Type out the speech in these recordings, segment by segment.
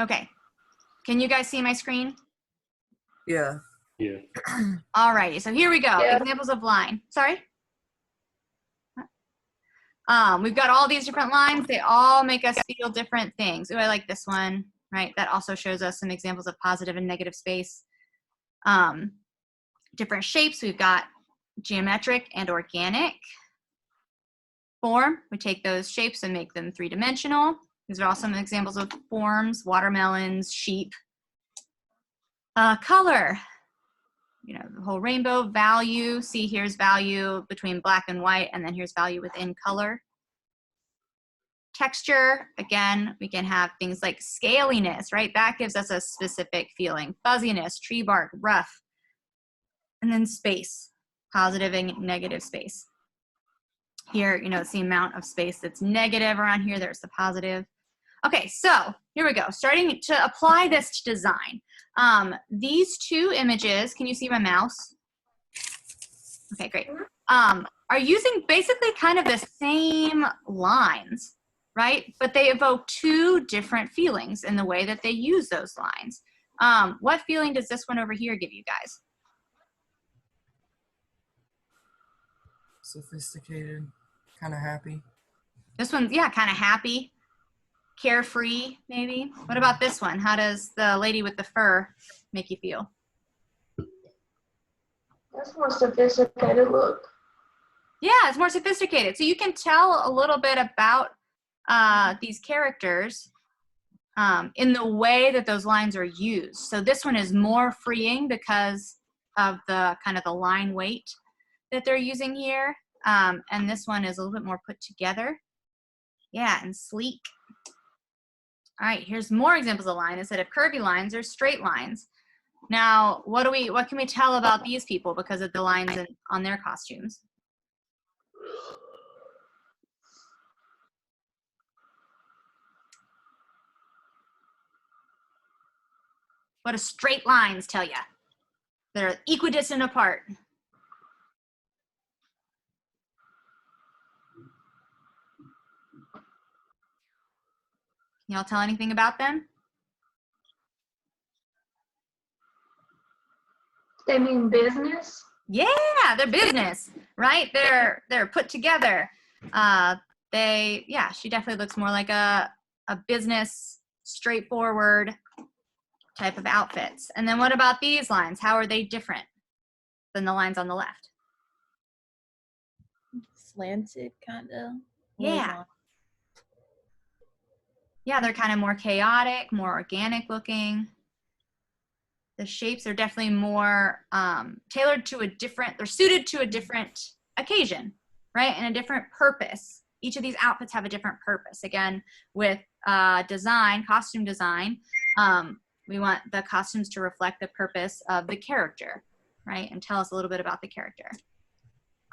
Okay. Can you guys see my screen? Yeah. Yeah. Alrighty, so here we go. Yeah. Examples of line. Sorry? We've got all these different lines. They all make us feel different things. Ooh, I like this one, right? That also shows us some examples of positive and negative space. Different shapes. We've got geometric and organic form. We take those shapes and make them three-dimensional. These are all some examples of forms: watermelons, sheep. Color. You know, the whole rainbow. Value. See, here's value between black and white, and then here's value within color. Texture, again, we can have things like scaliness, right? That gives us a specific feeling. Fuzziness, tree bark, rough. And then space, positive and negative space. Here, you know, it's the amount of space that's negative around here. There's the positive. Okay, so here we go. Starting to apply this to design. These two images, can you see my mouse? Okay, great. Are using basically kind of the same lines, right? But they evoke two different feelings in the way that they use those lines. What feeling does this one over here give you guys? Sophisticated, kind of happy. This one's, yeah, kind of happy, carefree, maybe. What about this one? How does the lady with the fur make you feel? That's more sophisticated look. Yeah, it's more sophisticated. So you can tell a little bit about these characters in the way that those lines are used. So this one is more freeing because of the kind of the line weight that they're using here. And this one is a little bit more put together. Yeah, and sleek. All right, here's more examples of line. Instead of curvy lines, there's straight lines. Now, what can we tell about these people because of the lines on their costumes? What do straight lines tell you? They're equidistant apart. Can y'all tell anything about them? They mean business? Yeah, they're business, right? They're put together. Yeah, she definitely looks more like a business, straightforward type of outfits. And then what about these lines? How are they different than the lines on the left? Slanted, kind of. Yeah. Yeah, they're kind of more chaotic, more organic looking. The shapes are definitely more tailored to they're suited to a different occasion, right? And a different purpose. Each of these outfits have a different purpose. Again, with costume design, we want the costumes to reflect the purpose of the character, right? And tell us a little bit about the character.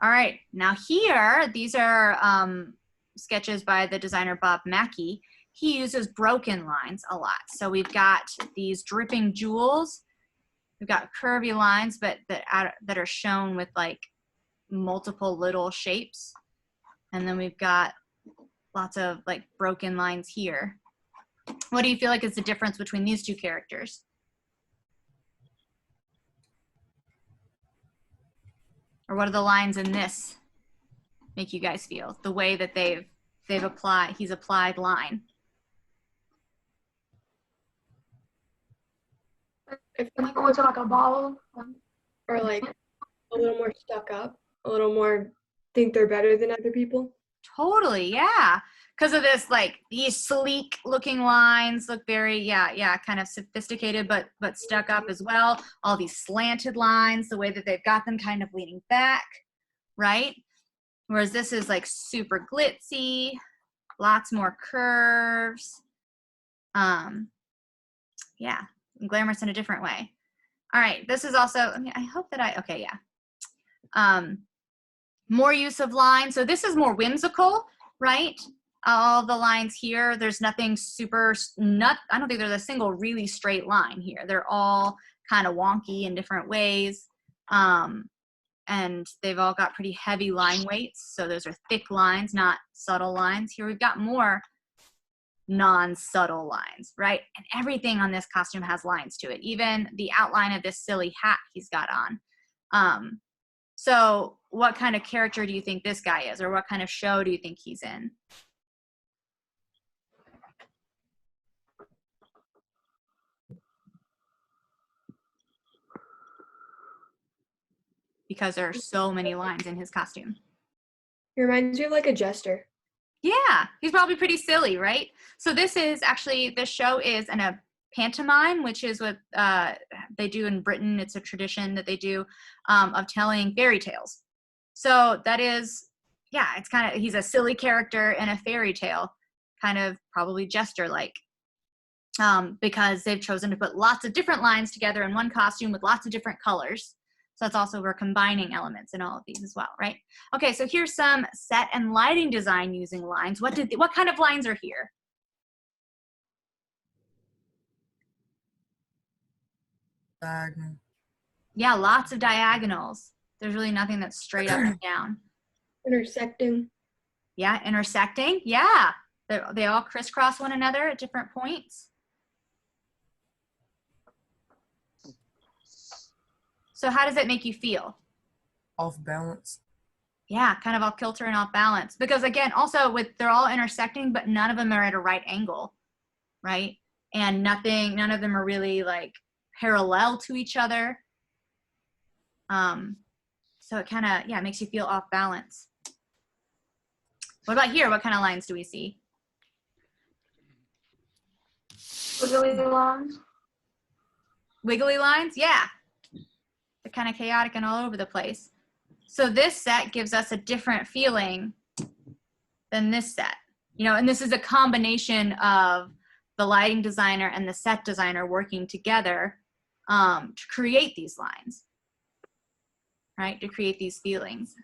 All right, now here, these are sketches by the designer Bob Mackie. He uses broken lines a lot. So we've got these dripping jewels. We've got curvy lines, but that are shown with like multiple little shapes. And then we've got lots of like broken lines here. What do you feel like is the difference between these two characters? Or what are the lines in this make you guys feel? The way that he's applied line. I feel like it was like a ball. Or like a little more stuck up, a little more think they're better than other people. Totally, yeah. Because of this, like these sleek looking lines look very, kind of sophisticated, but stuck up as well. All these slanted lines, the way that they've got them kind of leaning back, right? Whereas this is like super glitzy, lots more curves. Yeah, glamorous in a different way. All right, this is also, I hope that okay, yeah. More use of lines. So this is more whimsical, right? All the lines here, there's nothing I don't think there's a single really straight line here. They're all kind of wonky in different ways. And they've all got pretty heavy line weights. So those are thick lines, not subtle lines. Here we've got more non-subtle lines, right? And everything on this costume has lines to it, even the outline of this silly hat he's got on. So what kind of character do you think this guy is, or what kind of show do you think he's in? Because there are so many lines in his costume. He reminds me of like a jester. Yeah, he's probably pretty silly, right? So this show is in a pantomime, which is what they do in Britain. It's a tradition that they do of telling fairy tales. So that is, yeah, it's kind of, he's a silly character in a fairy tale, kind of probably jester-like, because they've chosen to put lots of different lines together in one costume with lots of different colors. So that's also, we're combining elements in all of these as well, right? Okay, so here's some set and lighting design using lines. What kind of lines are here? Diagonal. Yeah, lots of diagonals. There's really nothing that's straight up and down. Intersecting. Yeah, intersecting. Yeah, they all crisscross one another at different points. So how does it make you feel? Off balance. Yeah, kind of off kilter and off balance. Because again, also they're all intersecting, but none of them are at a right angle, right? And none of them are really like parallel to each other. So it kind of, yeah, makes you feel off balance. What about here? What kind of lines do we see? Wiggly lines. Wiggly lines? Yeah. They're kind of chaotic and all over the place. So this set gives us a different feeling than this set. You know, and this is a combination of the lighting designer and the set designer working together to create these lines, right? To create these feelings.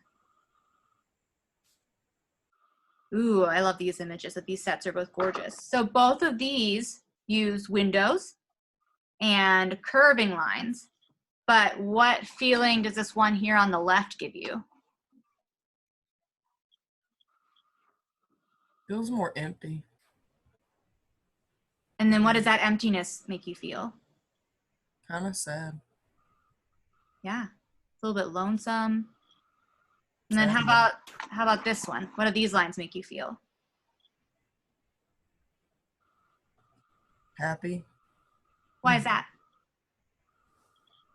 Ooh, I love these images. That these sets are both gorgeous. So both of these use windows and curving lines. But what feeling does this one here on the left give you? Feels more empty. And then what does that emptiness make you feel? Kind of sad. Yeah, it's a little bit lonesome. And then Sad. how about this one? What do these lines make you feel? Happy. Why is that?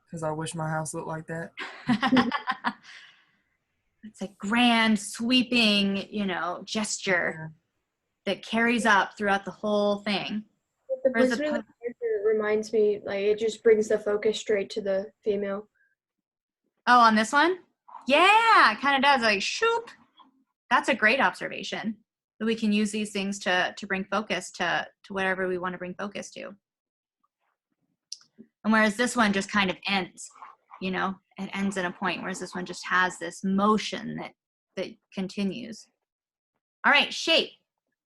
Because I wish my house looked like that. It's a grand, sweeping, gesture that carries up throughout the whole thing. The Whereas the placement of the character reminds me, like, it just brings the focus straight to the female. Oh, on this one? Yeah, it kind of does. Like, shoop. That's a great observation. That we can use these things to bring focus to whatever we want to bring focus to. And whereas this one just kind of ends, it ends in a point, whereas this one just has this motion that continues. All right, shape.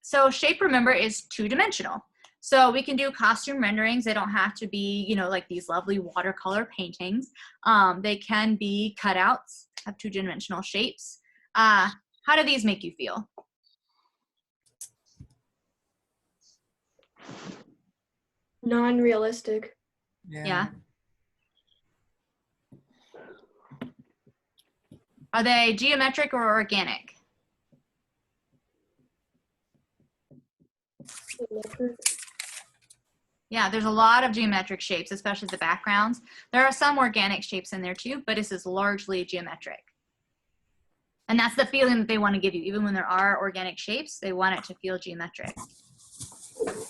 So shape, remember, is two-dimensional. So we can do costume renderings. They don't have to be, like these lovely watercolor paintings. They can be cutouts, have two-dimensional shapes. How do these make you feel? Non-realistic. Yeah. Are they geometric or organic? Yeah, there's a lot of geometric shapes, especially the backgrounds. There are some organic shapes in there too, but this is largely geometric. And that's the feeling that they want to give you. Even when there are organic shapes, they want it to feel geometric.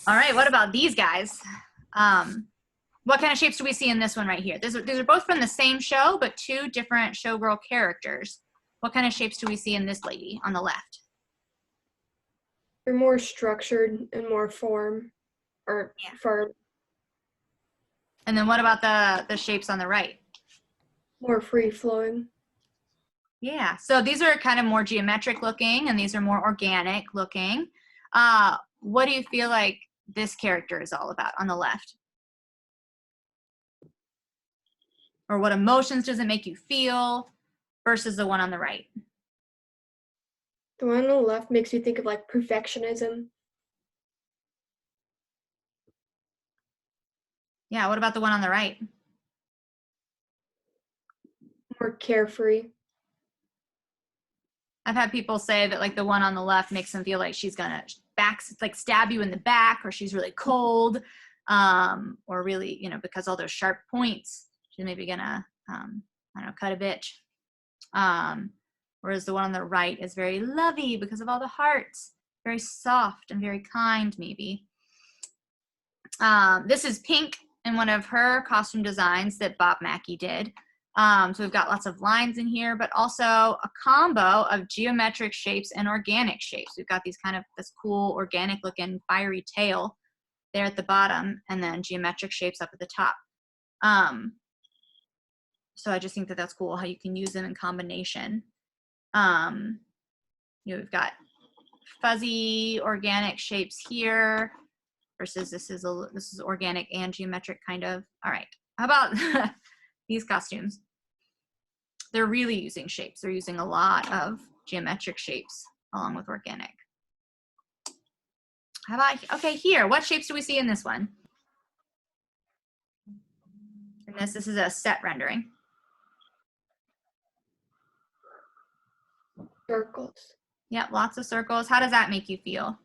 All right, what about these guys? What kind of shapes do we see in this one right here? These are both from the same show, but two different showgirl characters. What kind of shapes do we see in this lady on the left? They're more structured and more firm. And then what about the shapes on the right? More free-flowing. Yeah, so these are kind of more geometric looking, and these are more organic looking. What do you feel like this character is all about on the left? Or what emotions does it make you feel versus the one on the right? The one on the left makes you think of like perfectionism. Yeah, what about the one on the right? More carefree. I've had people say that like the one on the left makes them feel like she's gonna like stab you in the back, or she's really cold, or really, you know, because all those sharp points, she's maybe gonna, I don't know, cut a bitch. Whereas the one on the right is very lovey because of all the hearts, very soft and very kind, maybe. This is Pink in one of her costume designs that Bob Mackie did. So we've got lots of lines in here, but also a combo of geometric shapes and organic shapes. We've got these kind of this cool organic looking fiery tail there at the bottom, and then geometric shapes up at the top. So I just think that that's cool how you can use them in combination. You know, we've got fuzzy organic shapes here versus this is organic and geometric kind of. All right, how about these costumes? They're really using shapes. They're using a lot of geometric shapes along with organic. How about, okay, here, what shapes do we see in this one? And this is a set rendering. Circles. Yep, lots of circles. How does that make you feel?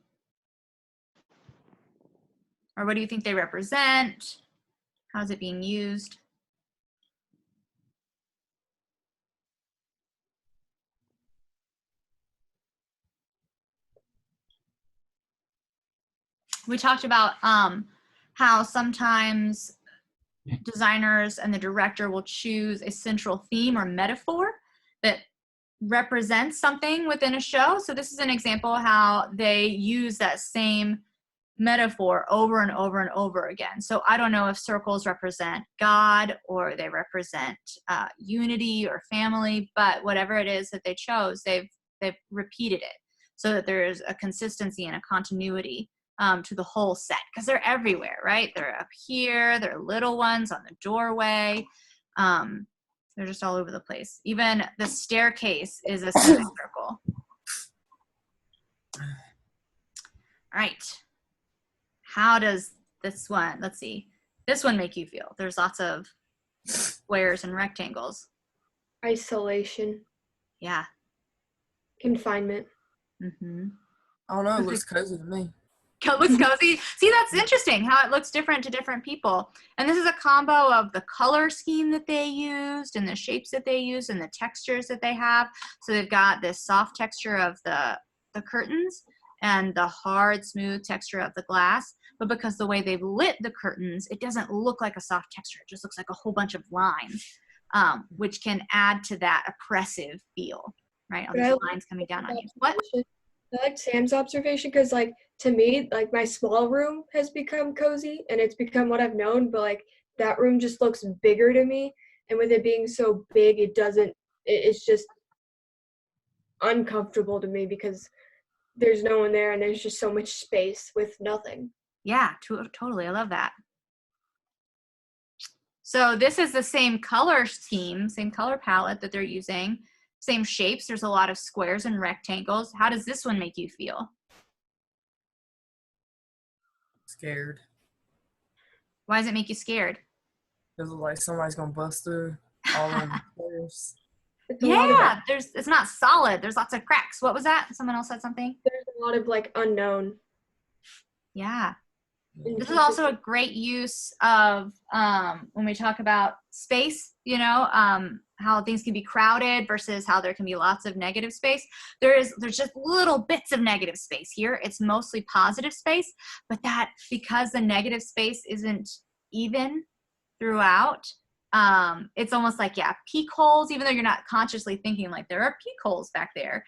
Or what do you think they represent? How's it being used? We talked about how sometimes designers and the director will choose a central theme or metaphor that represents something within a show. So this is an example of how they use that same metaphor over and over and over again. So I don't know if circles represent God or they represent unity or family, but whatever it is that they chose, they've repeated it so that there's a consistency and a continuity to the whole set, because they're everywhere, right? They're up here, they're little ones on the doorway. They're just all over the place. Even the staircase is a semicircle. All right. How does this one, let's see, this one make you feel? There's lots of squares and rectangles. Isolation. Yeah. Confinement. Mm-hmm. I don't know, it looks cozy to me. It looks cozy. See, that's interesting how it looks different to different people. And this is a combo of the color scheme that they used and the shapes that they used and the textures that they have. So they've got this soft texture of the curtains and the hard, smooth texture of the glass. But because the way they've lit the curtains, it doesn't look like a soft texture. It just looks like a whole bunch of lines, which can add to that oppressive feel, right? All these lines coming down on you. What? I like Sam's observation because, like, to me, like, my small room has become cozy and it's become what I've known, but, like, that room just looks bigger to me. And with it being so big, it's just uncomfortable to me because there's no one there and there's just so much space with nothing. Yeah, totally. I love that. So this is the same color scheme, same color palette that they're using, same shapes. There's a lot of squares and rectangles. How does this one make you feel? Scared. Why does it make you scared? Because like somebody's gonna bust through all them squares. Yeah, it's not solid. There's lots of cracks. What was that? Someone else said something? There's a lot of, like, unknown. Yeah. This is also a great use of when we talk about space, you know, how things can be crowded versus how there can be lots of negative space. There's just little bits of negative space here. It's mostly positive space, but that because the negative space isn't even throughout, it's almost like, yeah, peek holes, even though you're not consciously thinking like there are peek holes back there.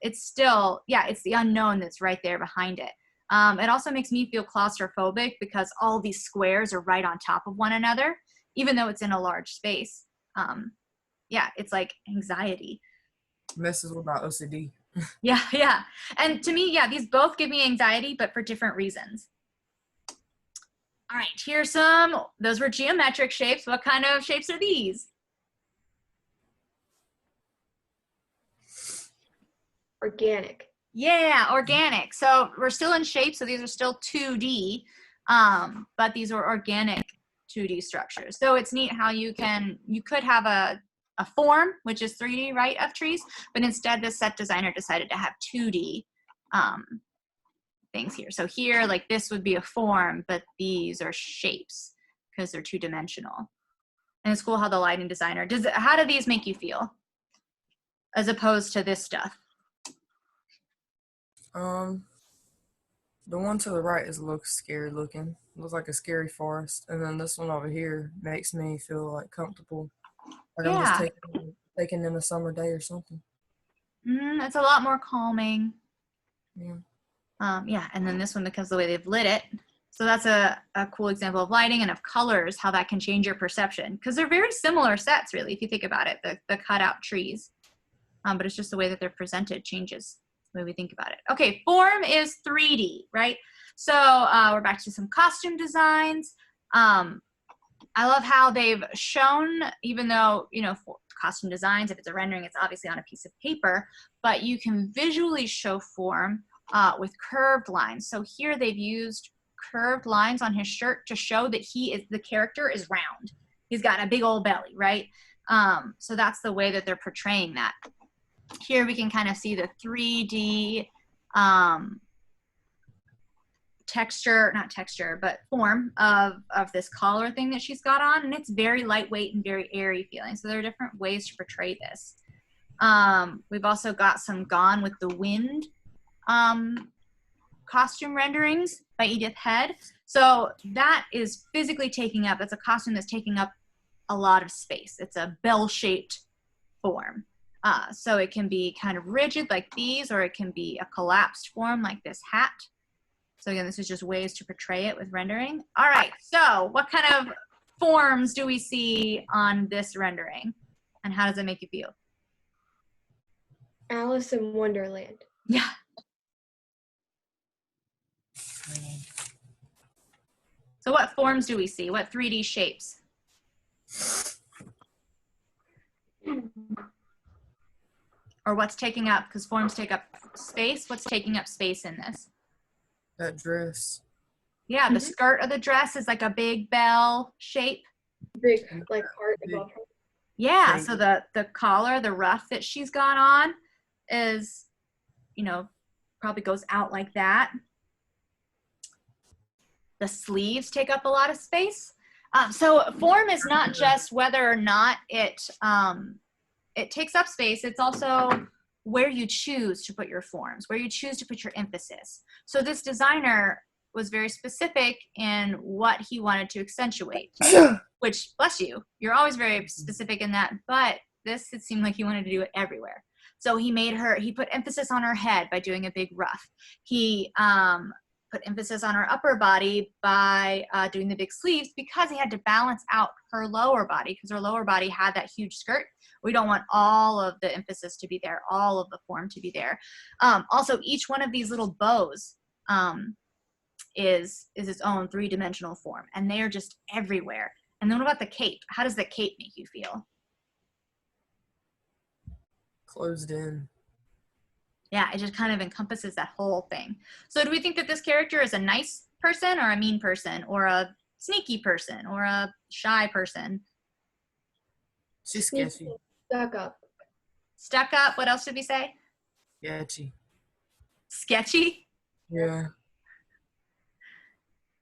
It's still, yeah, it's the unknown that's right there behind it. It also makes me feel claustrophobic because all these squares are right on top of one another, even though it's in a large space. Yeah, it's like anxiety. Messes with my OCD. Yeah, yeah. And to me, yeah, these both give me anxiety, but for different reasons. All right, here's those were geometric shapes. What kind of shapes are these? Organic. Yeah, organic. So we're still in shape, so these are still 2D, but these are organic 2D structures. So it's neat how you could have a form, which is 3D, right, of trees, but instead the set designer decided to have 2D things here. So here, like this would be a form, but these are shapes because they're 2-dimensional. And it's cool how the lighting designer how do these make you feel as opposed to this stuff? The one to the right looks scary looking. Looks like a scary forest. And then this one over here makes me feel like comfortable. Like I'm just taking in a summer day or something. It's a lot more calming. Yeah. Yeah, and then this one, because of the way they've lit it. So that's a cool example of lighting and of colors, how that can change your perception. Because they're very similar sets, really, if you think about it, the cutout trees. But it's just the way that they're presented changes the way we think about it. Okay, form is 3D, right? So we're back to some costume designs. I love how they've shown, even though, for costume designs, if it's a rendering, it's obviously on a piece of paper, but you can visually show form with curved lines. So here they've used curved lines on his shirt to show that the character is round. He's got a big old belly, right? So that's the way that they're portraying that. Here we can kind of see the 3D form of this collar thing that she's got on, and it's very lightweight and very airy feeling. So there are different ways to portray this. We've also got some Gone with the Wind costume renderings by Edith Head. So that is physically that's a costume that's taking up a lot of space. It's a bell-shaped form. So it can be kind of rigid like these, or it can be a collapsed form like this hat. So again, this is just ways to portray it with rendering. All right, so what kind of forms do we see on this rendering? And how does it make you feel? Alice in Wonderland. Yeah. So what forms do we see? What 3D shapes? Or what's taking up, because forms take up space, what's taking up space in this? That dress. Yeah, the skirt of the dress is like a big bell shape. Big, like, heart above her. Yeah, so the collar, the ruff that she's got on is, probably goes out like that. The sleeves take up a lot of space. So form is not just whether or not it takes up space, it's also where you choose to put your forms, where you choose to put your emphasis. So this designer was very specific in what he wanted to accentuate, which, bless you, you're always very specific in that, but this, it seemed like he wanted to do it everywhere. So he put emphasis on her head by doing a big ruff. He put emphasis on her upper body by doing the big sleeves, because he had to balance out her lower body, because her lower body had that huge skirt. We don't want all of the emphasis to be there, all of the form to be there. Also, each one of these little bows is its own 3-dimensional form, and they are just everywhere. And then what about the cape? How does the cape make you feel? Closed in. Yeah, it just kind of encompasses that whole thing. So do we think that this character is a nice person or a mean person or a sneaky person or a shy person? She's sketchy. Stuck up. Stuck up. What else did we say? Sketchy. Sketchy? Yeah.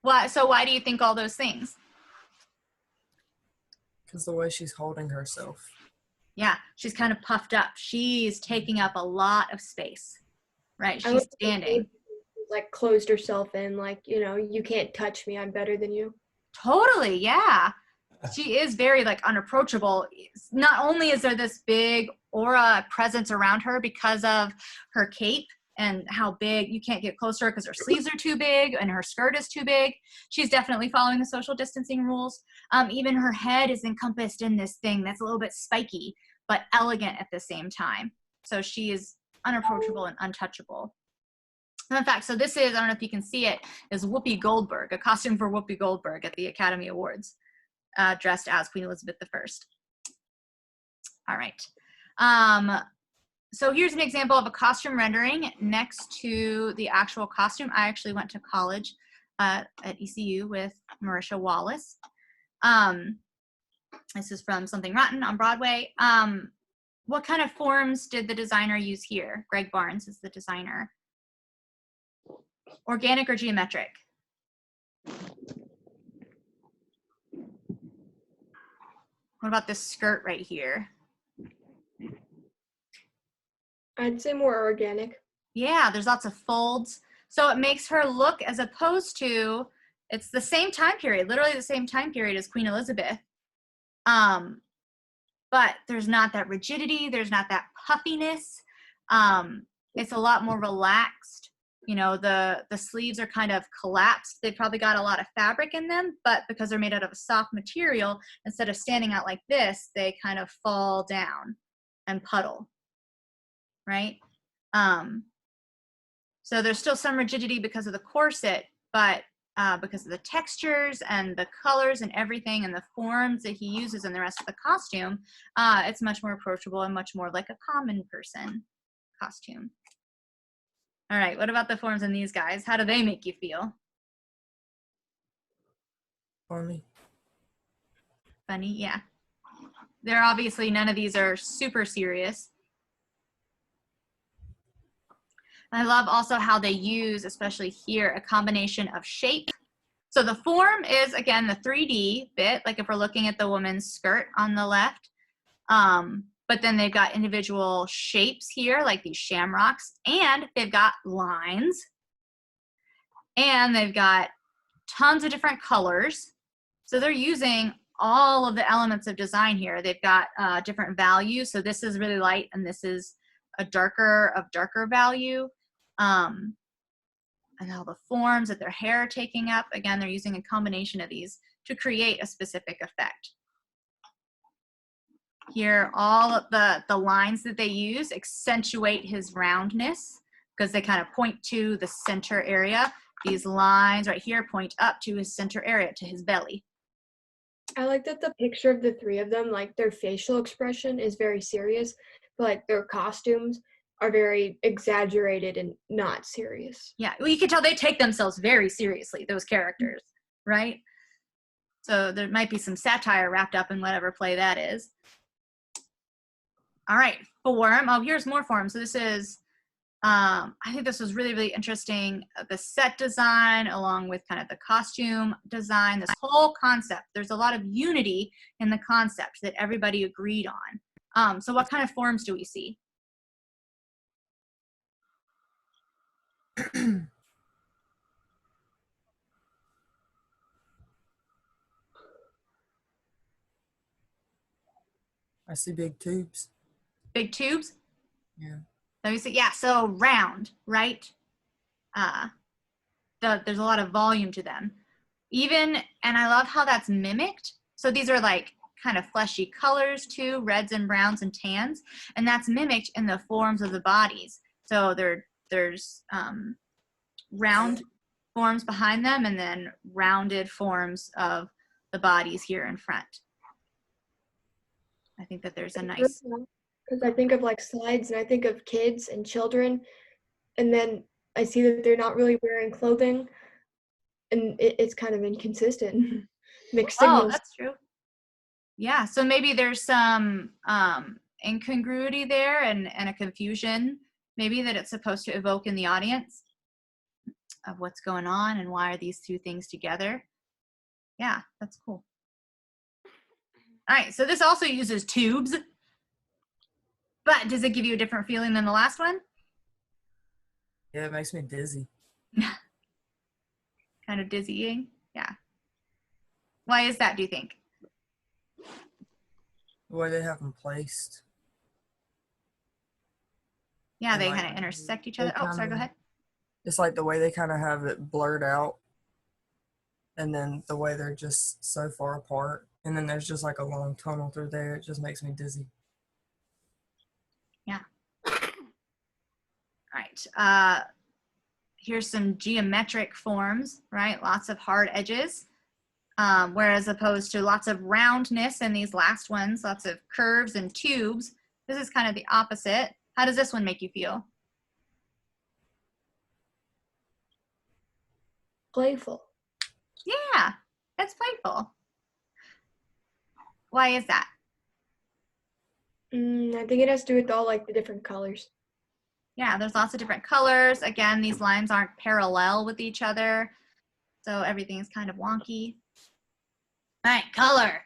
Why? So why do you think all those things? Because the way she's holding herself. Yeah, she's kind of puffed up. She's taking up a lot of space, right? She's standing. Like, closed herself in, like, you can't touch me, I'm better than you. Totally, yeah. She is very, like, unapproachable. Not only is there this big aura presence around her because of her cape and how big, you can't get closer because her sleeves are too big and her skirt is too big. She's definitely following the social distancing rules. Even her head is encompassed in this thing that's a little bit spiky, but elegant at the same time. So she is unapproachable and untouchable. And in fact, so this is, I don't know if you can see it, is Whoopi Goldberg, a costume for Whoopi Goldberg at the Academy Awards, dressed as Queen Elizabeth I. All right. So here's an example of a costume rendering next to the actual costume. I actually went to college at ECU with Marisha Wallace. This is from Something Rotten on Broadway. What kind of forms did the designer use here? Greg Barnes is the designer. Organic or geometric? What about this skirt right here? I'd say more organic. Yeah, there's lots of folds. So it makes her look, as opposed to, it's the same time period, literally the same time period as Queen Elizabeth. But there's not that rigidity, there's not that puffiness. It's a lot more relaxed. You know, the sleeves are kind of collapsed. They've probably got a lot of fabric in them, but because they're made out of a soft material, instead of standing out like this, they kind of fall down and puddle, right? So there's still some rigidity because of the corset, but because of the textures and the colors and everything and the forms that he uses in the rest of the costume, it's much more approachable and much more like a common person costume. All right, what about the forms in these guys? How do they make you feel? Funny. Funny, yeah. They're obviously, none of these are super serious. I love also how they use, especially here, a combination of shape. So the form is, again, the 3D bit, like if we're looking at the woman's skirt on the left. But then they've got individual shapes here, like these shamrocks, and they've got lines, and they've got tons of different colors. So they're using all of the elements of design here. They've got different values. So this is really light, and this is a darker value. And all the forms that their hair are taking up. Again, they're using a combination of these to create a specific effect. Here, all of the lines that they use accentuate his roundness because they kind of point to the center area. These lines right here point up to his center area, to his belly. I like that the picture of the three of them, like their facial expression is very serious, but like their costumes are very exaggerated and not serious. Yeah, well, you can tell they take themselves very seriously, those characters, right? So there might be some satire wrapped up in whatever play that is. All right, form. Oh, here's more form. So this is, I think this was really, really interesting. The set design along with kind of the costume design, this whole concept. There's a lot of unity in the concept that everybody agreed on. So what kind of forms do we see? I see big tubes. Big tubes? Yeah. Let me see. Yeah, so round, right? There's a lot of volume to them. And I love how that's mimicked. So these are like kind of fleshy colors too, reds and browns and tans, and that's mimicked in the forms of the bodies. So there's round forms behind them and then rounded forms of the bodies here in front. I think that there's a nice... Because I think of like slides and I think of kids and children, and then I see that they're not really wearing clothing, and it's kind of inconsistent. Mixed signals. Oh, that's true. Yeah, so maybe there's some incongruity there and a confusion, maybe that it's supposed to evoke in the audience of what's going on and why are these two things together. Yeah, that's cool. All right, so this also uses tubes, but does it give you a different feeling than the last one? Yeah, it makes me dizzy. Kind of dizzying, yeah. Why is that, do you think? The way they have them placed. Yeah, And they like, kind of intersect each other. Oh, sorry, go ahead. It's like the way they kind of have it blurred out, and then the way they're just so far apart, and then there's just like a long tunnel through there. It just makes me dizzy. Yeah. All right. Here's some geometric forms, right? Lots of hard edges, whereas opposed to lots of roundness in these last ones, lots of curves and tubes. This is kind of the opposite. How does this one make you feel? Playful. Yeah, it's playful. Why is that? I think it has to do with all like the different colors. Yeah, there's lots of different colors. Again, these lines aren't parallel with each other, so everything is kind of wonky. All right, color.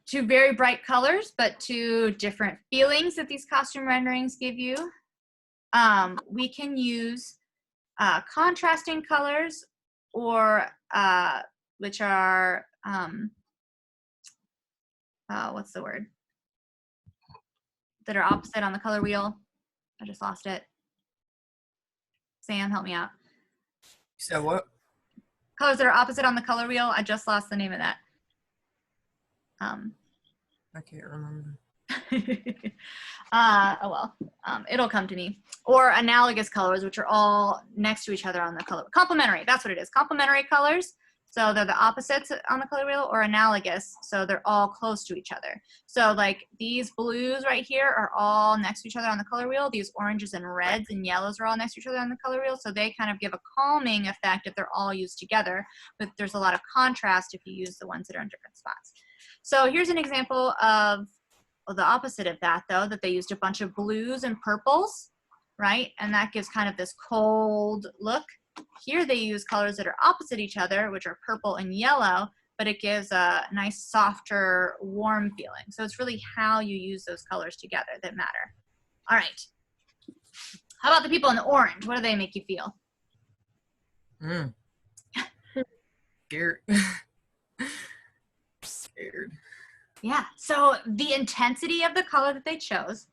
Two very bright colors, but two different feelings that these costume renderings give you. We can use contrasting colors, or which are what's the word? That are opposite on the color wheel. I just lost it. Sam, help me out. You said what? Colors that are opposite on the color wheel. I just lost the name of that. I can't remember. Oh well, it'll come to me. Or analogous colors, which are all next to each other on the color. Complementary, that's what it is. Complementary colors, so they're the opposites on the color wheel, or analogous, so they're all close to each other. So like these blues right here are all next to each other on the color wheel. These oranges and reds and yellows are all next to each other on the color wheel, so they kind of give a calming effect if they're all used together, but there's a lot of contrast if you use the ones that are in different spots. So here's an example of the opposite of that, though, that they used a bunch of blues and purples, right? And that gives kind of this cold look. Here they use colors that are opposite each other, which are purple and yellow, but it gives a nice, softer, warm feeling. So it's really how you use those colors together that matter. All right. How about the people in the orange? What do they make you feel? Scared. Scared. Yeah, so the intensity of the color that they chose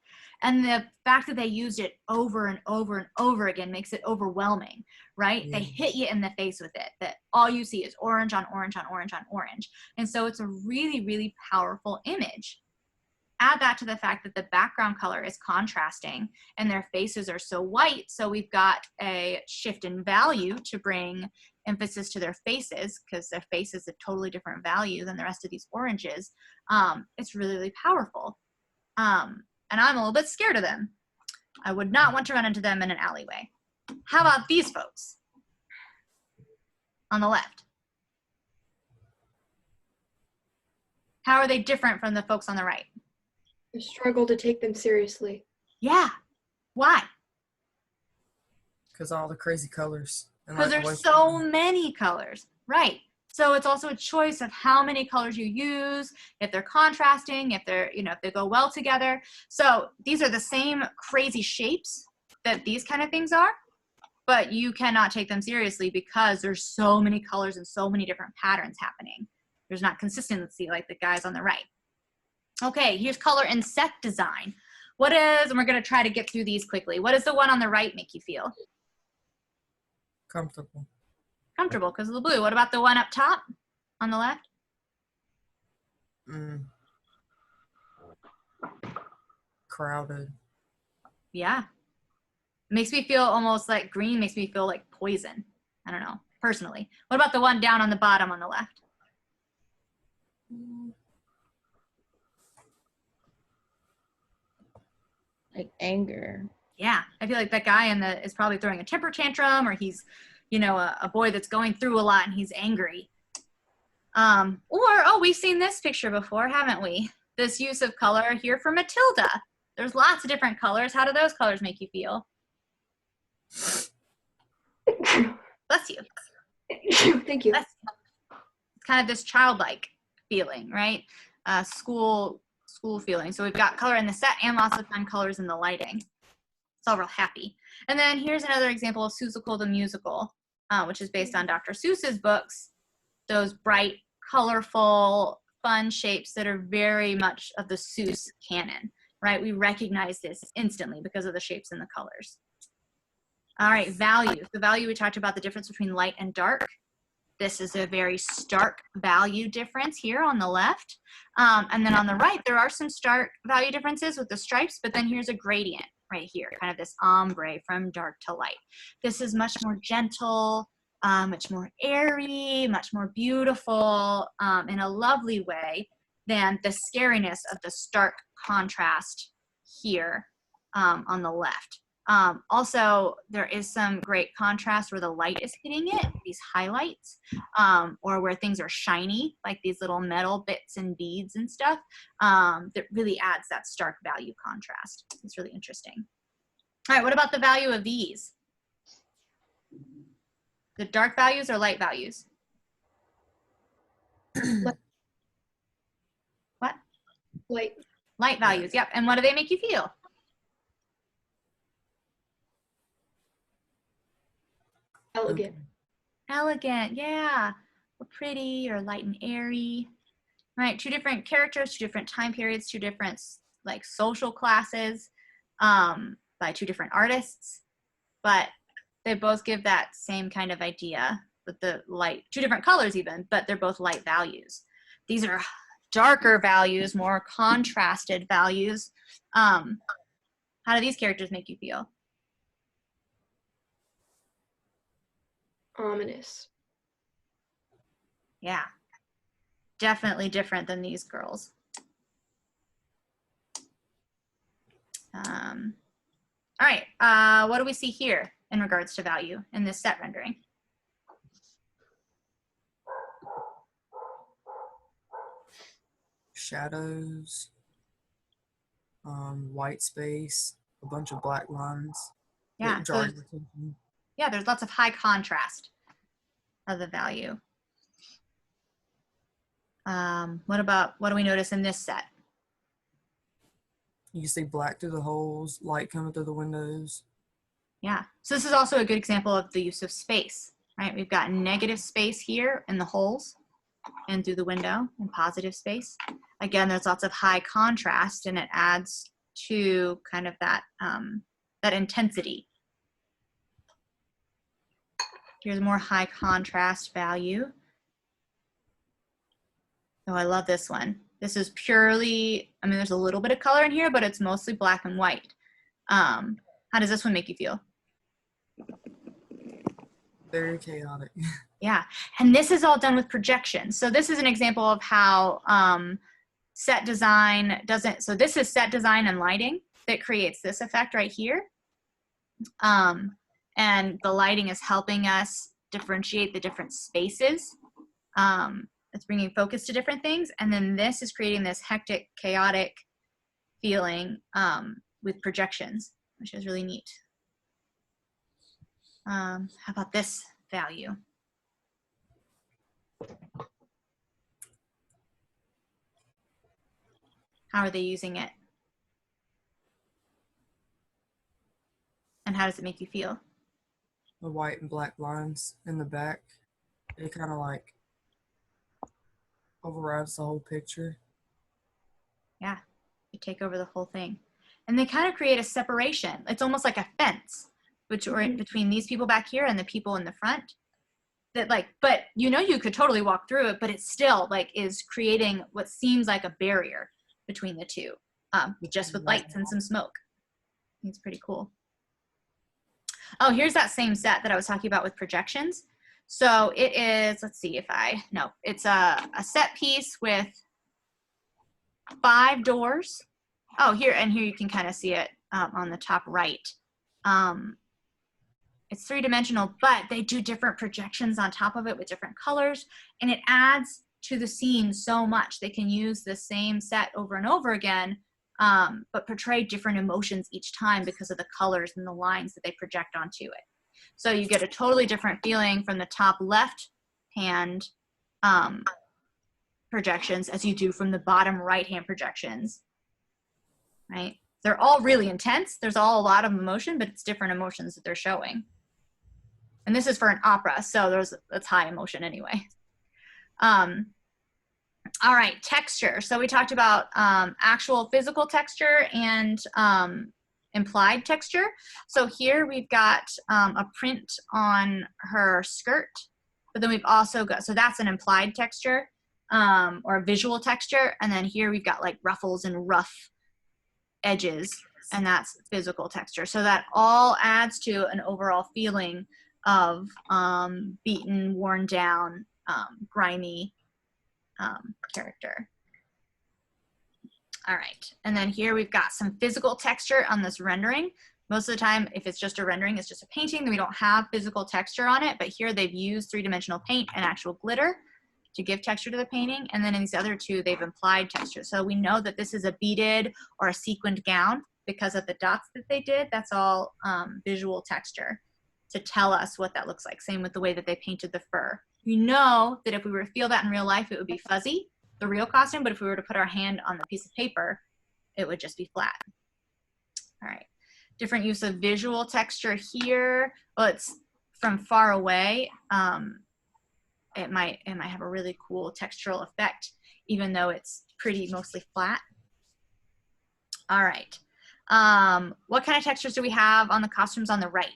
and the fact that they used it over and over and over again makes it overwhelming, right? Yeah. They hit you in the face with it, that all you see is orange on orange on orange on orange. And so it's a really, really powerful image. Add that to the fact that the background color is contrasting and their faces are so white, so we've got a shift in value to bring emphasis to their faces, because their face is a totally different value than the rest of these oranges. It's really, really powerful. And I'm a little bit scared of them. I would not want to run into them in an alleyway. How about these folks on the left? How are they different from the folks on the right? I struggle to take them seriously. Yeah. Why? Because all the crazy colors. Because there's so many colors, right? So it's also a choice of how many colors you use, if they're contrasting, if they're, if they go well together. So these are the same crazy shapes that these kind of things are, but you cannot take them seriously because there's so many colors and so many different patterns happening. There's not consistency like the guys on the right. Okay, here's color and set design. And we're going to try to get through these quickly. What does the one on the right make you feel? Comfortable. Comfortable because of the blue. What about the one up top on the left? Crowded. Yeah. Makes me feel almost like green, makes me feel like poison. I don't know, personally. What about the one down on the bottom on the left? Like anger. Yeah, I feel like that guy is probably throwing a temper tantrum, or he's, a boy that's going through a lot and he's angry. We've seen this picture before, haven't we? This use of color here for Matilda. There's lots of different colors. How do those colors make you feel? Bless you. Thank you. Bless you. It's kind of this childlike feeling, right? School feeling. So we've got color in the set and lots of fun colors in the lighting. It's all real happy. And then here's another example of Seussical the Musical, which is based on Dr. Seuss's books. Those bright, colorful, fun shapes that are very much of the Seuss canon, right? We recognize this instantly because of the shapes and the colors. All right, value. The value, we talked about the difference between light and dark. This is a very stark value difference here on the left. And then on the right, there are some stark value differences with the stripes, but then here's a gradient right here, kind of this ombre from dark to light. This is much more gentle, much more airy, much more beautiful in a lovely way than the scariness of the stark contrast here on the left. Also, there is some great contrast where the light is hitting it, these highlights, or where things are shiny, like these little metal bits and beads and stuff, that really adds that stark value contrast. It's really interesting. All right, what about the value of these? The dark values or light values? What? Light values, yep. And what do they make you feel? Elegant. Elegant, yeah. Or pretty or light and airy. Right, two different characters, two different time periods, two different like social classes, by two different artists, but they both give that same kind of idea with the light, two different colors even, but they're both light values. These are darker values, more contrasted values. How do these characters make you feel? Ominous. Yeah, definitely different than these girls. All right, what do we see here in regards to value in this set rendering? Shadows, white space, a bunch of black lines. Yeah, so yeah, there's lots of high contrast of the value. What do we notice in this set? You can see black through the holes, light coming through the windows. Yeah, so this is also a good example of the use of space, right? We've got negative space here in the holes and through the window, and positive space. Again, there's lots of high contrast, and it adds to kind of that, that intensity. Here's more high contrast value. Oh, I love this one. This is purely, I mean, there's a little bit of color in here, but it's mostly black and white. How does this one make you feel? Very chaotic. Yeah, and this is all done with projection. So this is an example of how set design doesn't, so this is set design and lighting that creates this effect right here. And the lighting is helping us differentiate the different spaces. It's bringing focus to different things. And then this is creating this hectic, chaotic feeling with projections, which is really neat. How about this value? How are they using it? And how does it make you feel? The white and black lines in the back, it kind of like overrides the whole picture. Yeah, you take over the whole thing. And they kind of create a separation. It's almost like a fence between these people back here and the people in the front. That like, but you know, you could totally walk through it, but it still like is creating what seems like a barrier between the two, just with lights and some smoke. It's pretty cool. Oh, here's that same set that I was talking about with projections. So it is, let's see if it's a set piece with 5 doors. Oh, here you can kind of see it on the top right. It's 3-dimensional, but they do different projections on top of it with different colors, and it adds to the scene so much. They can use the same set over and over again, but portray different emotions each time because of the colors and the lines that they project onto it. So you get a totally different feeling from the top left hand projections as you do from the bottom right hand projections, right? They're all really intense. There's all a lot of emotion, but it's different emotions that they're showing. And this is for an opera, so that's high emotion anyway. All right, texture. So we talked about actual physical texture and implied texture. So here we've got a print on her skirt, but then we've also got, so that's an implied texture or a visual texture. And then here we've got like ruffles and rough edges, and that's physical texture. So that all adds to an overall feeling of beaten, worn down, grimy character. All right, and then here we've got some physical texture on this rendering. Most of the time, if it's just a rendering, it's just a painting, then we don't have physical texture on it. But here they've used three-dimensional paint and actual glitter to give texture to the painting. And then in these other two, they've implied texture. So we know that this is a beaded or a sequined gown because of the dots that they did. That's all visual texture to tell us what that looks like. Same with the way that they painted the fur. We know that if we were to feel that in real life, it would be fuzzy, the real costume. But if we were to put our hand on the piece of paper, it would just be flat. All right. Different use of visual texture here. Well, it's from far away. It might have a really cool textural effect, even though it's pretty mostly flat. All right. What kind of textures do we have on the costumes on the right?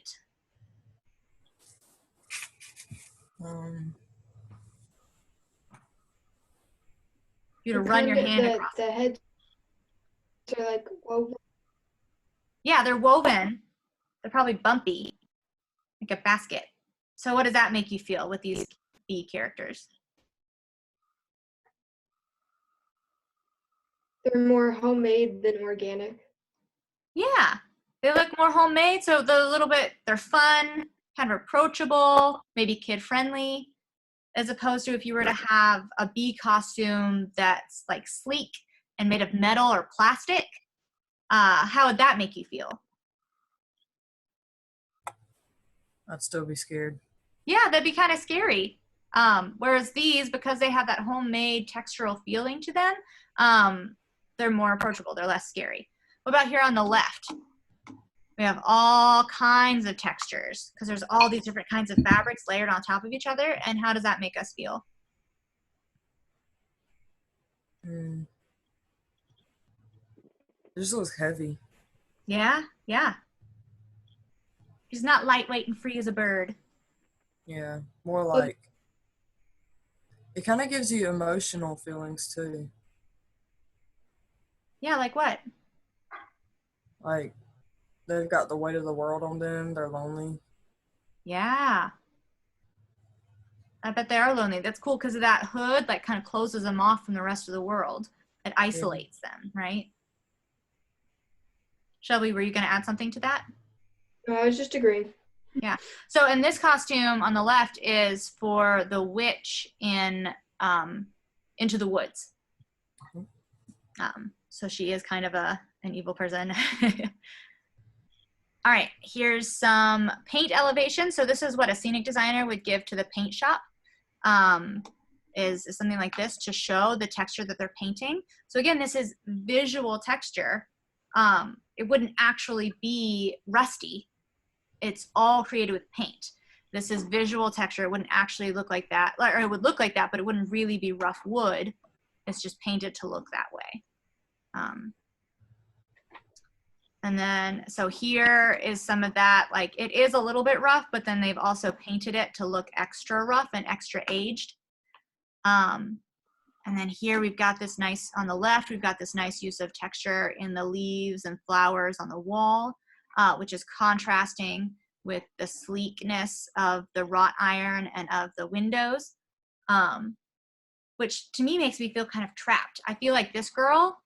You to run your hand across. The heads are like woven. Yeah, they're woven. They're probably bumpy, like a basket. So what does that make you feel with these bee characters? They're more homemade than organic. Yeah, they look more homemade. So they're a little bit, they're fun, kind of approachable, maybe kid-friendly, as opposed to if you were to have a bee costume that's like sleek and made of metal or plastic. How would that make you feel? I'd still be scared. Yeah, that'd be kind of scary. Whereas these, because they have that homemade textural feeling to them, they're more approachable. They're less scary. What about here on the left? We have all kinds of textures because there's all these different kinds of fabrics layered on top of each other. And how does that make us feel? It just looks heavy. Yeah, yeah. She's not lightweight and free as a bird. Yeah, more like, it kind of gives you emotional feelings too. Yeah, like what? Like, they've got the weight of the world on them. They're lonely. Yeah. I bet they are lonely. That's cool because of that hood, like kind of closes them off from the rest of the world. It isolates them, right? Shelby, were you going to add something to that? No, I was just agreeing. Yeah. So in this costume on the left is for the witch in Into the Woods. So she is kind of an evil person. All right, here's some paint elevation. So this is what a scenic designer would give to the paint shop, is something like this to show the texture that they're painting. So again, this is visual texture. It wouldn't actually be rusty. It's all created with paint. This is visual texture. It wouldn't actually look like that, or it would look like that, but it wouldn't really be rough wood. It's just painted to look that way. And then, so here is some of that, like it is a little bit rough, but then they've also painted it to look extra rough and extra aged. And then here we've got this nice, on the left, we've got this nice use of texture in the leaves and flowers on the wall, which is contrasting with the sleekness of the wrought iron and of the windows, which to me makes me feel kind of trapped. I feel like this girl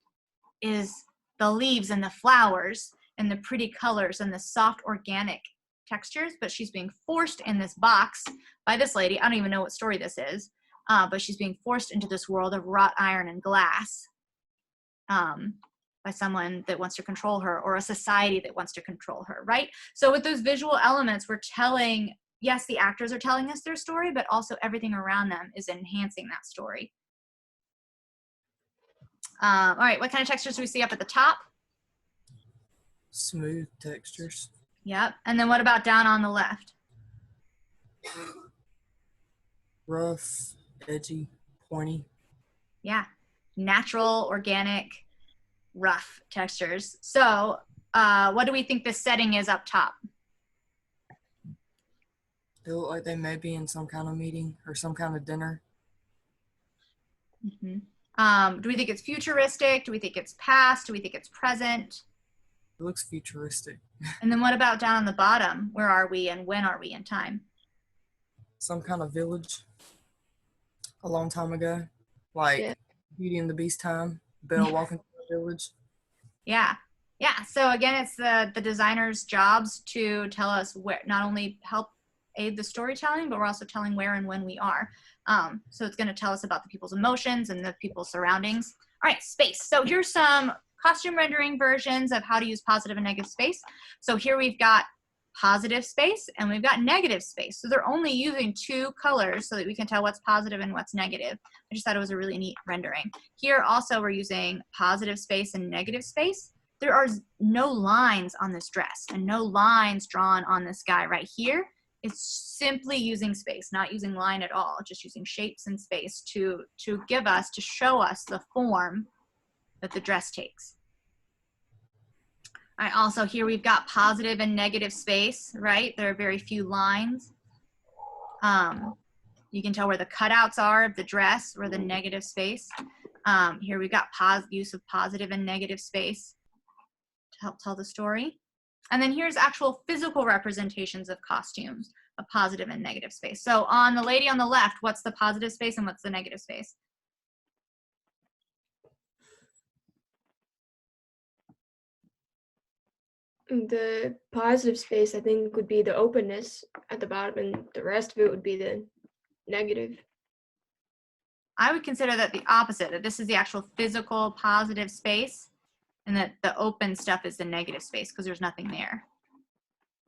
is the leaves and the flowers and the pretty colors and the soft organic textures, but she's being forced in this box by this lady. I don't even know what story this is, but she's being forced into this world of wrought iron and glass by someone that wants to control her, or a society that wants to control her, right? So with those visual elements, we're telling, yes, the actors are telling us their story, but also everything around them is enhancing that story. All right, what kind of textures do we see up at the top? Smooth textures. Yep, and then what about down on the left? Rough, edgy, pointy. Yeah, natural, organic, rough textures. So what do we think the setting is up top? They look like they may be in some kind of meeting or some kind of dinner. Mm-hmm. Do we think it's futuristic? Do we think it's past? Do we think it's present? It looks futuristic. And then what about down on the bottom? Where are we and when are we in time? Some kind of village a long time ago. Like Beauty and the Beast time. Belle walking through the village. Yeah. Yeah, so again, it's the designer's jobs to tell us where, not only help aid the storytelling, but we're also telling where and when we are. So it's going to tell us about the people's emotions and the people's surroundings. All right, space. So here's some costume rendering versions of how to use positive and negative space. So here we've got positive space and we've got negative space. So they're only using 2 colors so that we can tell what's positive and what's negative. I just thought it was a really neat rendering. Here also we're using positive space and negative space. There are no lines on this dress and no lines drawn on this guy right here. It's simply using space, not using line at all, just using shapes and space to give us, to show us the form that the dress takes. All right, also here we've got positive and negative space, right? There are very few lines. You can tell where the cutouts are of the dress, where the negative space. Here we've got use of positive and negative space to help tell the story. And then here's actual physical representations of costumes, of positive and negative space. So on the lady on the left, what's the positive space and what's the negative space? The positive space, I think, would be the openness at the bottom, and the rest of it would be the negative. I would consider that the opposite, that this is the actual physical positive space, and that the open stuff is the negative space because there's nothing there.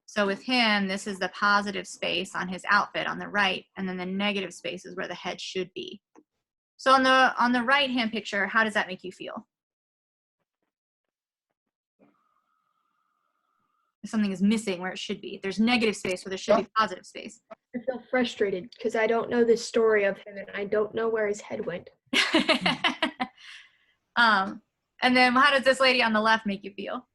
So with him, this is the positive space on his outfit on the right, and then the negative space is where the head should be. So on the right-hand picture, how does that make you feel? If something is missing where it should be. There's negative space where there should be positive space. I feel frustrated because I don't know the story of him and I don't know where his head went. And then how does this lady on the left make you feel?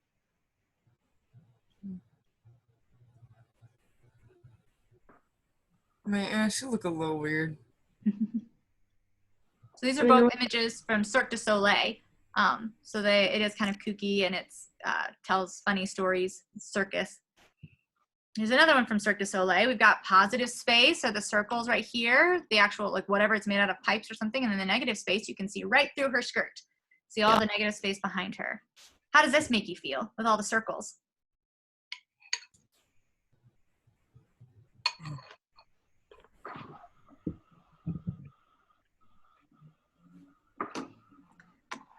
Man, she look a little weird. So these are both images from Cirque du Soleil. So it is kind of kooky and it's tells funny stories, circus. Here's another one from Cirque du Soleil. We've got positive space, so the circles right here, the actual, like whatever, it's made out of pipes or something, and then the negative space, you can see right through her skirt. See all the negative space behind her. How does this make you feel with all the circles?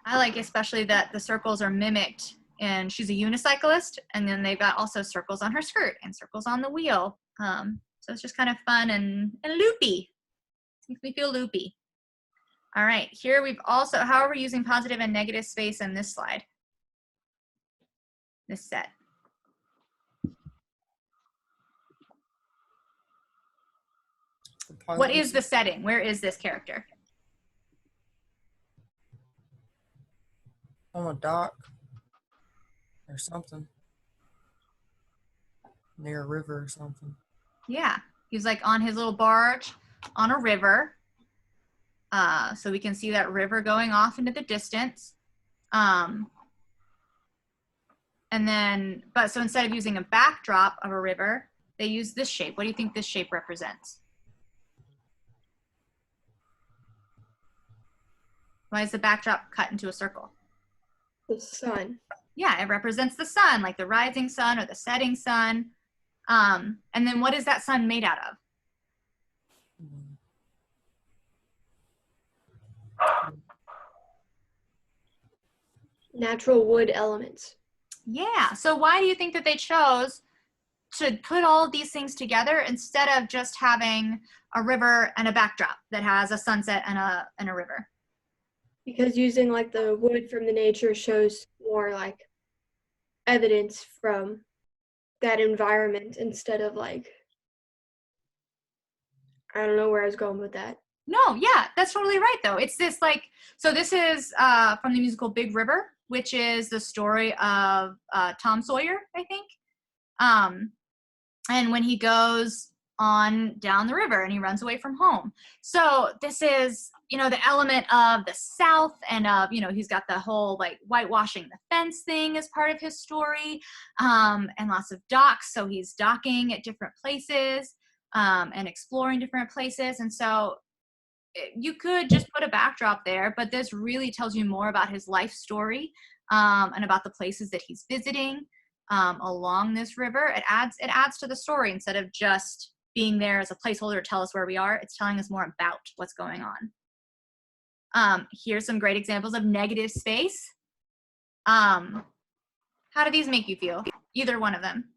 I like especially that the circles are mimicked, and she's a unicyclist, and then they've got also circles on her skirt and circles on the wheel. So it's just kind of fun and loopy. Makes me feel loopy. All right, here we've also, how are we using positive and negative space in this slide? This set. What is the setting? Where is this character? On a dock or something. Near a river or something. Yeah, he's like on his little barge on a river. So we can see that river going off into the distance. And then, so instead of using a backdrop of a river, they use this shape. What do you think this shape represents? Why is the backdrop cut into a circle? The sun. Yeah, it represents the sun, like the rising sun or the setting sun. And then what is that sun made out of? Natural wood elements. Yeah, so why do you think that they chose to put all of these things together instead of just having a river and a backdrop that has a sunset and a river? Because using like the wood from the nature shows more like evidence from that environment instead of like, I don't know where I was going with that. No, yeah, that's totally right though. It's this like, so this is from the musical Big River, which is the story of Tom Sawyer, I think. And when he goes on down the river and he runs away from home. So this is, the element of the South and of, he's got the whole like whitewashing the fence thing as part of his story, and lots of docks. So he's docking at different places and exploring different places. And so you could just put a backdrop there, but this really tells you more about his life story and about the places that he's visiting along this river. It adds to the story. Instead of just being there as a placeholder to tell us where we are, it's telling us more about what's going on. Here's some great examples of negative space. How do these make you feel? Either one of them.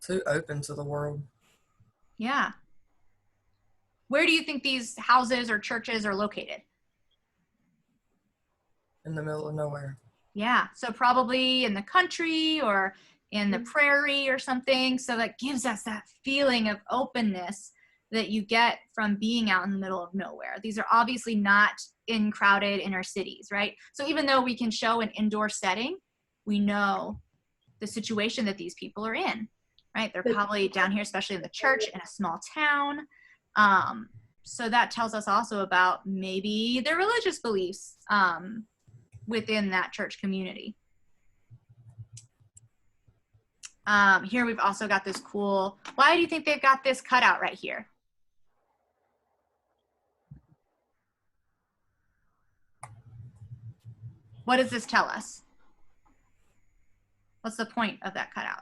Too open to the world. Yeah. Where do you think these houses or churches are located? In the middle of nowhere. Yeah, so probably in the country or in the prairie or something. So that gives us that feeling of openness that you get from being out in the middle of nowhere. These are obviously not in crowded inner cities, right? So even though we can show an indoor setting, we know the situation that these people are in, right? They're probably down here, especially in the church, in a small town. So that tells us also about maybe their religious beliefs within that church community. Here we've also got this cool, why do you think they've got this cutout right here? What does this tell us? What's the point of that cutout?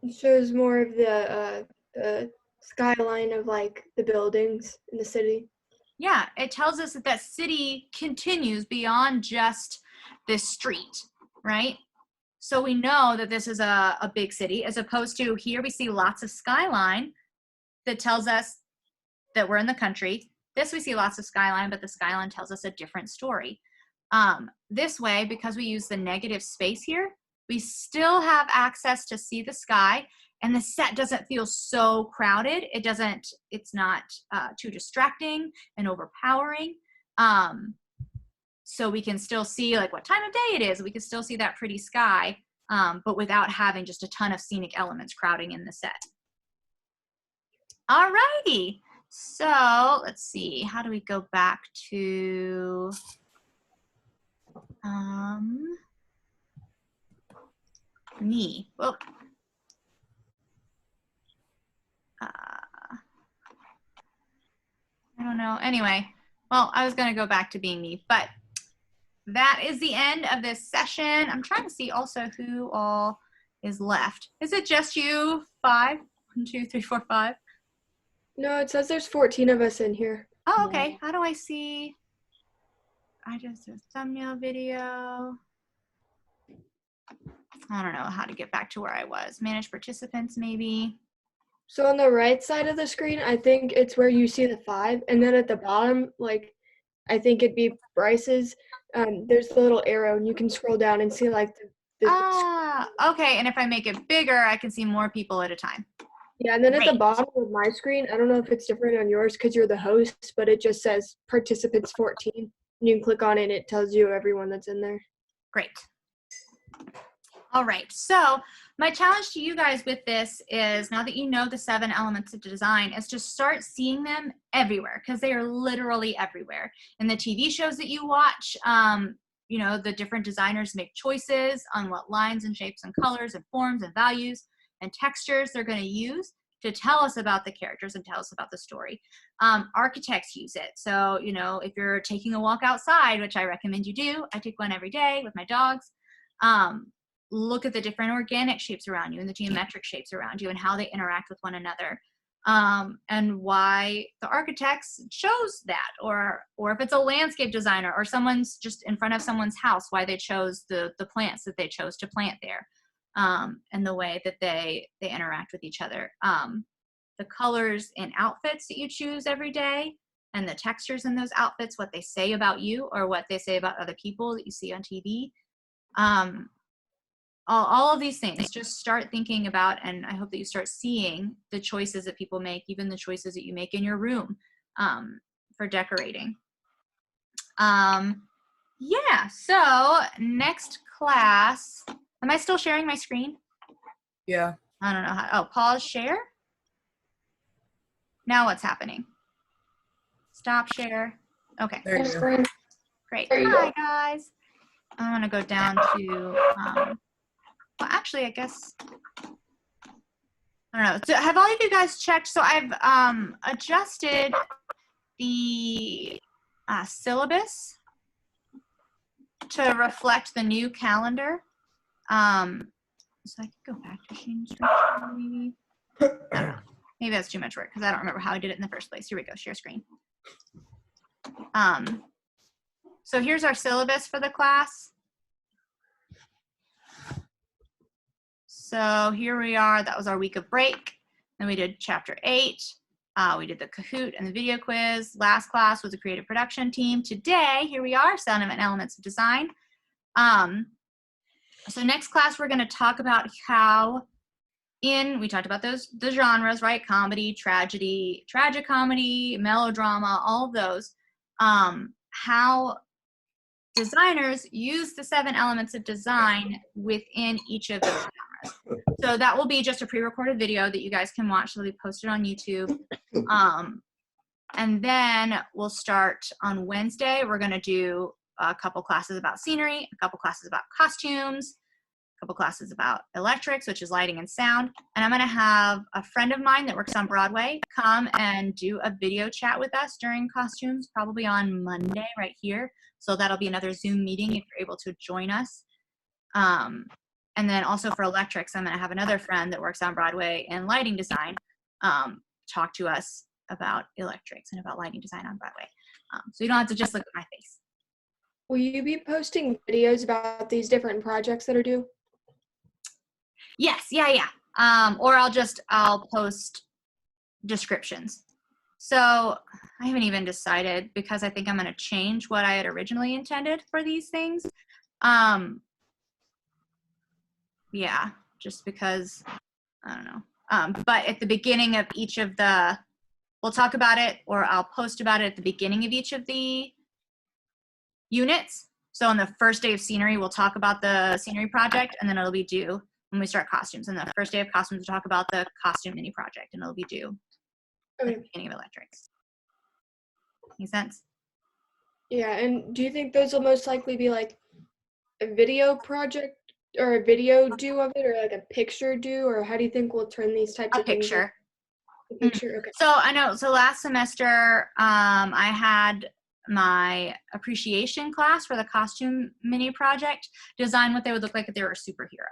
It shows more of the skyline of like the buildings in the city. Yeah, it tells us that that city continues beyond just this street, right? So we know that this is a big city, as opposed to here we see lots of skyline that tells us that we're in the country. This we see lots of skyline, but the skyline tells us a different story. This way, because we use the negative space here, we still have access to see the sky, and the set doesn't feel so crowded. It's not too distracting and overpowering. So we can still see like what time of day it is. We can still see that pretty sky, but without having just a ton of scenic elements crowding in the set. All righty. So let's see. How do we go back to me? Well, I don't know. Anyway, well, I was going to go back to being me, but that is the end of this session. I'm trying to see also who all is left. Is it just you? 5? 1, 2, 3, 4, 5? No, it says there's 14 of us in here. Oh, okay. How do I see? I just did a thumbnail video. I don't know how to get back to where I was. Manage participants, maybe. So on the right side of the screen, I think it's where you see the 5, and then at the bottom, like, I think it'd be Bryce's. There's the little arrow, and you can scroll down and see like Okay. And if I make it bigger, I can see more people at a time. Yeah, and then Great. at the bottom of my screen, I don't know if it's different on yours because you're the host, but it just says participants 14. And you can click on it, and it tells you everyone that's in there. Great. All right. So my challenge to you guys with this is, now that you know the 7 elements of design, is to start seeing them everywhere, because they are literally everywhere. In the TV shows that you watch, you know, the different designers make choices on what lines and shapes and colors and forms and values and textures they're going to use to tell us about the characters and tell us about the story. Architects use it. So, you know, if you're taking a walk outside, which I recommend you do, I take one every day with my dogs, look at the different organic shapes around you and the geometric shapes around you and how they interact with one another, and why the architects chose that, or if it's a landscape designer or someone's just in front of someone's house, why they chose the plants that they chose to plant there, and the way that they interact with each other. The colors in outfits that you choose every day and the textures in those outfits, what they say about you or what they say about other people that you see on TV. All of these things, just start thinking about, and I hope that you start seeing the choices that people make, even the choices that you make in your room for decorating. Yeah, so next class, am I still sharing my screen? Yeah. I don't know how, oh, pause share. Now what's happening? Stop share. Okay. There you go. Great. There you Hi, go. guys. I'm going to go down to, well, actually, I guess, I don't know. So have all of you guys checked? So I've adjusted the syllabus to reflect the new calendar. So I could go back to share screen, maybe. I don't know. Maybe that's too much work because I don't remember how I did it in the first place. Here we go, share screen. So here's our syllabus for the class. So here we are, that was our week of break. Then we did chapter 8. We did the Kahoot and the video quiz. Last class was the creative production team. Today, here we are, sound and elements of design. So next class, we're gonna talk about how we talked about the genres, right? Comedy, tragedy, tragicomedy, melodrama, all of those. How designers use the 7 elements of design within each of those genres. So that will be just a pre-recorded video that you guys can watch. It'll be posted on YouTube. And then we'll start on Wednesday. We're gonna do a couple classes about scenery, a couple classes about costumes, a couple classes about electrics, which is lighting and sound. And I'm gonna have a friend of mine that works on Broadway come and do a video chat with us during costumes, probably on Monday right here. So that'll be another Zoom meeting if you're able to join us. And then also for electrics, I'm gonna have another friend that works on Broadway in lighting design talk to us about electrics and about lighting design on Broadway. So you don't have to just look at my face. Will you be posting videos about these different projects that are due? Yes, yeah. Or I'll post descriptions. So I haven't even decided because I think I'm gonna change what I had originally intended for these things. Yeah, just because, I don't know. But at the beginning of each of we'll talk about it, or I'll post about it at the beginning of each of the units. So on the first day of scenery, we'll talk about the scenery project, and then it'll be due when we start costumes. And the first day of costumes, we'll talk about the costume mini project, and it'll be due at the beginning of electrics. Make sense? Yeah, and do you think those will most likely be like a video project or a video due of it, or like a picture due, or how do you think we'll turn these types of things? Picture. A picture, okay. So I know, so last semester, I had my appreciation class for the costume mini project design what they would look like if they were a superhero.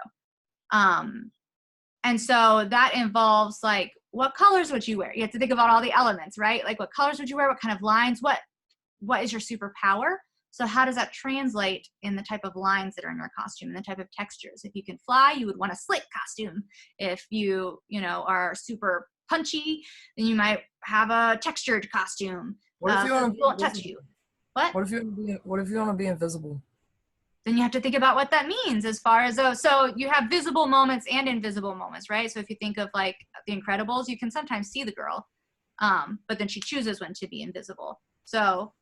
And so that involves like, what colors would you wear? You have to think about all the elements, right? Like what colors would you wear? What kind of lines? What is your superpower? So how does that translate in the type of lines that are in your costume and the type of textures? If you can fly, you would want a slick costume. If you are super punchy, then you might have a textured costume. What if you want to won't touch you? What? What if you want to be invisible? Then you have to think about what that means as far as, so you have visible moments and invisible moments, right? So if you think of like The Incredibles, you can sometimes see the girl, but then she chooses when to be invisible. So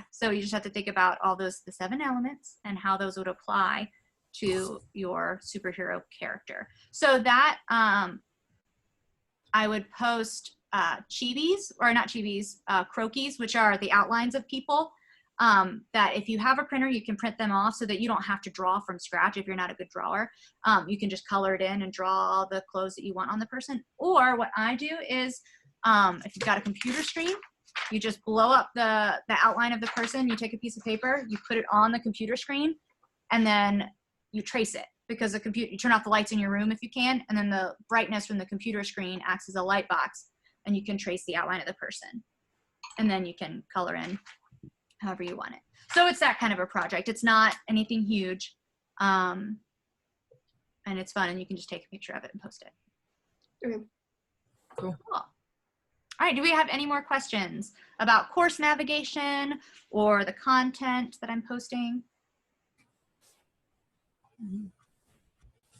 so you just have to think about all the 7 elements and how those would apply to your superhero character. So that I would post chibis, or not chibis, croquis, which are the outlines of people. That if you have a printer, you can print them off so that you don't have to draw from scratch if you're not a good drawer. You can just color it in and draw all the clothes that you want on the person. Or what I do is, if you've got a computer screen, you just blow up the outline of the person, you take a piece of paper, you put it on the computer screen, and then you trace it. Because you turn off the lights in your room if you can, and then the brightness from the computer screen acts as a light box, and you can trace the outline of the person. And then you can color in however you want it. So it's that kind of a project. It's not anything huge. And it's fun, and you can just take a picture of it and post it. Okay. Cool. All right, do we have any more questions about course navigation or the content that I'm posting?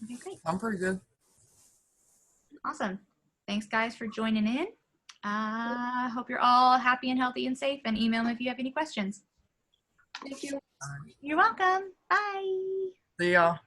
Okay, great. I'm pretty good. Awesome. Thanks, guys, for joining in. I hope you're all happy and healthy and safe, and email me if you have any questions. Thank you. You're welcome. Bye. See y'all.